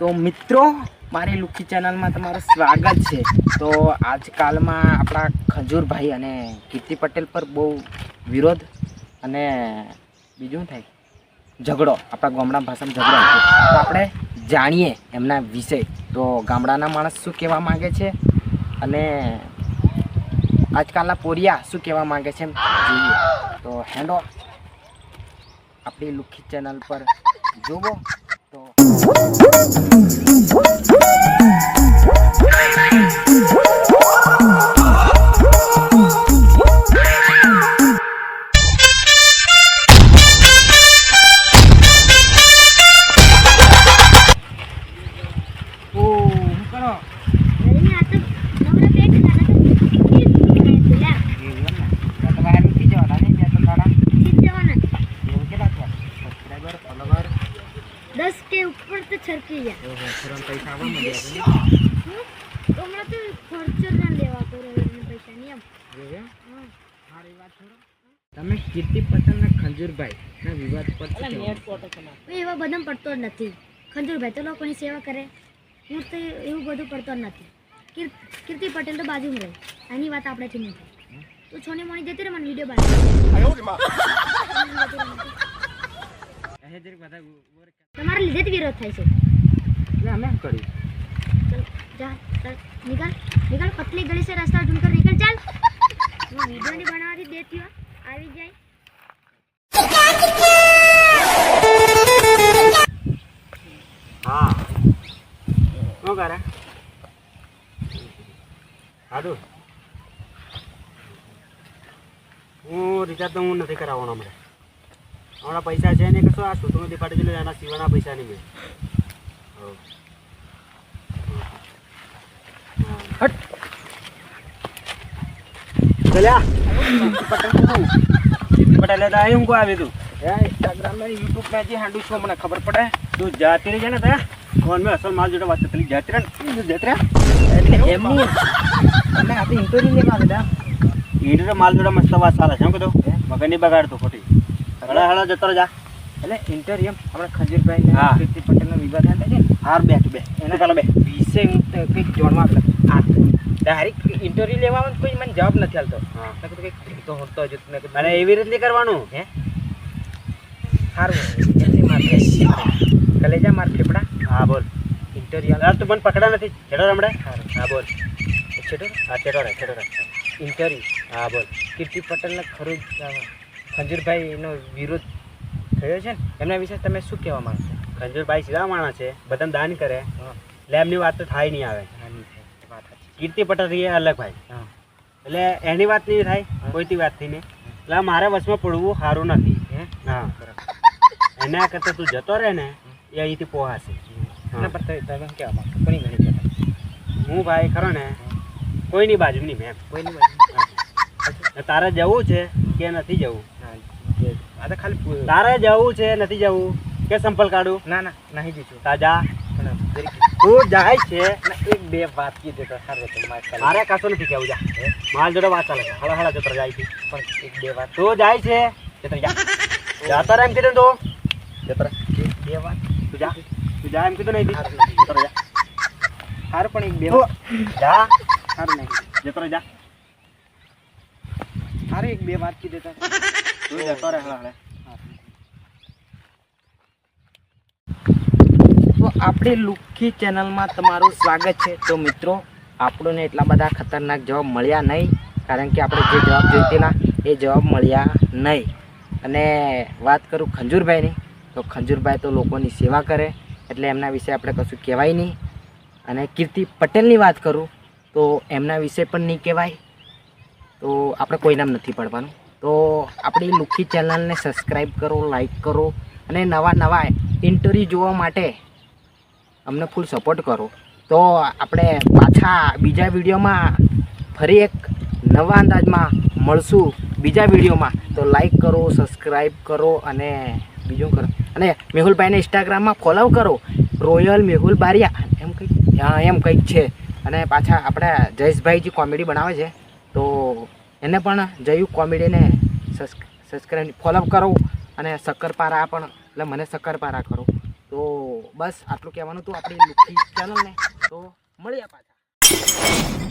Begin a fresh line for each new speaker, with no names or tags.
તો મિત્રો મારી લુખી ચેનલમાં તમારું સ્વાગત છે। તો આજકાલમાં આપણા ખજૂરભાઈ અને કીર્તિ પટેલ પર બહુ વિરોધ અને બીજું થાય ઝઘડો, આપણા ગામડા ભાષામાં ઝઘડો છે। તો આપણે જાણીએ એમના વિશે, તો ગામડાના માણસ શું કહેવા માગે છે અને આજકાલના પોરિયા શું કહેવા માગે છે જોઈએ। તો હેન્ડો આપણી લુખી ચેનલ પર જોવો તો
छरकी जा
पैसा तो
हमरा तो फॉर्च्यूनर ना लेवा तो पैसा नहीं हम
हारी बात छोड़ो। તમે કીર્તિ પટેલ ને ખંજૂરભાઈ ના વિવાદ પર
એવા બધમ પડતો જ નથી। ખંજૂરભાઈ તો લોકોની સેવા કરે, હું તો એવું બધું પડતો જ નથી। કીર્તિ પટેલ તો બાજુ રહે, આની વાત આપણેથી નહીં થાય। તું છોની મોની જતી રે, મને વિડીયો તમારા લીધે જ વિરોધ થાય છે।
એટલે અમે શું કર્યું?
चल जा चल निकल निकल, पतली गली से रास्ता ढूंढ कर निकल चल। मैं वीडियो नहीं बना रही, देती हूँ આવી જાય।
હા શું કરે? સાદું હું રિચાર્જ તો હું નથી કરાવવાનો હમણાં। હમણાં પૈસા છે ને કશું, આ છોટું નથી પાડી દીધું, એના સિવાયના પૈસા નહીં મેં। હટ ચલ્યા પટેલે તો અહીં ઊંઘો આવી તું इंस्टाग्राम में यूट्यूब में जी हैंडल शो મને ખબર પડે। તું જાતી રહી છે ને ત્યાં ફોન में અસલ માલ જોડે વાત કરી જાતી રહે એટલે એમની અને આપણી ઇન્ટરવ્યુ લેવા બેટા ઇન્ટરવ્યુ માલ જોડે મસ્ત વાત ચાલે છે। શું કીધું મગજ નહીં બગાડતો ખોટી હળા હળા જતો જા। એટલે ઇન્ટરવ્યુ આપણે ખજૂરભાઈ ને કીર્તિ પટેલનો વિવાદ થાય છે। હાર બેઠ બે એને પેલા બે વિશે કંઈક જોડવા આ ડાયરેક્ટ ઇન્ટરવ્યુ લેવામાં કોઈ મને જવાબ નથી આલતો। હા મેં કીધું કંઈક તો હોતો જ અને એવી રીતે કરવાનું હે સારું એમની માથે કલેજા માર ફેફડા। હા બોલ ઇન્ટરવ્યુ યાર તું મને પકડા નથી છેડો રમડે। હા બોલ છેડો હા છેડો રે ઇન્ટરવ્યુ। હા બોલ કીર્તિ પટેલને ખરું ખંજૂરભાઈનો વિરોધ થયો છે ને, એમના વિશે તમે શું કહેવા માંગશો? ખંજૂરભાઈ સીધા માણસ છે, બધાને દાન કરે, એટલે એમની વાત તો થાય નહીં આવે। કીર્તિ પટેલ એ અલગ ભાઈ, એટલે એની વાત નહીં થાય કોઈથી વાત થઈ ને, એટલે મારે વચમાં પડવું સારું નથી। હા એના કરતાં તું જતો રહે ને એ અહીંથી પોહાશે। હું ભાઈ ખરો ને કોઈની બાજુ નહીં, મેં કોઈની બાજુ તારે જવું છે કે નથી જવું? ખાલી તારે જવું છે નથી જવું કે સંપલ કાઢું? ના ના નહીં જીતું તાજા તું જાય છે ને એક બે વાત કીધી તો સારું હતું। મારે કશું નથી કહેવું, જા માલ જોડે વાત ચાલે છે, હળા હળા જતો જાય છે પણ એક બે વાત તું જાય છે જતો જા જાતો રહે એમ કીધું તું જતો રહે બે વાત તું જા એમ કીધું નહીં જતો જા સારું પણ એક બે જા સારું નહીં જતો રહે જા સારું એક બે વાત કીધી તું જતો રહે હળા હળા। તો આપણી લુખી ચેનલમાં તમારું સ્વાગત છે। તો મિત્રો આપણને એટલા બધા ખતરનાક જવાબ મળ્યા નહીં, કારણ કે આપણે જે જવાબ જોઈતેલા એ જવાબ મળ્યા નહીં। અને વાત કરું ખંજૂરભાઈની, તો ખંજૂરભાઈ તો લોકોની સેવા કરે, એટલે એમના વિશે આપણે કશું કહેવાય નહીં। અને કીર્તિ પટેલની વાત કરું તો એમના વિશે પણ નહીં કહેવાય, તો આપણે કોઈ નામ નથી પડવાનું। તો આપણી લુખી ચેનલને સબસ્ક્રાઈબ કરો, લાઈક કરો અને નવા નવા ઇન્ટરવ્યૂ જોવા માટે અમને ફૂલ સપોર્ટ કરો। તો આપણે પાછા બીજા વિડીયોમાં ફરી એક નવા અંદાજમાં મળશું બીજા વિડીયોમાં। તો લાઈક કરો, સબસ્ક્રાઈબ કરો અને બીજું કરો, અને મેહુલભાઈને ઇન્સ્ટાગ્રામમાં ફોલો કરો, રોયલ મેહુલ બારિયા એમ કંઈક છે। અને પાછા આપણે જયેશભાઈ જે કોમેડી બનાવે છે, તો એને પણ જયું કોમેડીને સબસ્ક્રાઈબ ફોલો કરો અને શક્કરપારા પણ એટલે મને શક્કરપારા કરો તો બસ આટલું કહેવાનું હતું આપણી લુખી ચેનલને. તો મળીએ પાછા.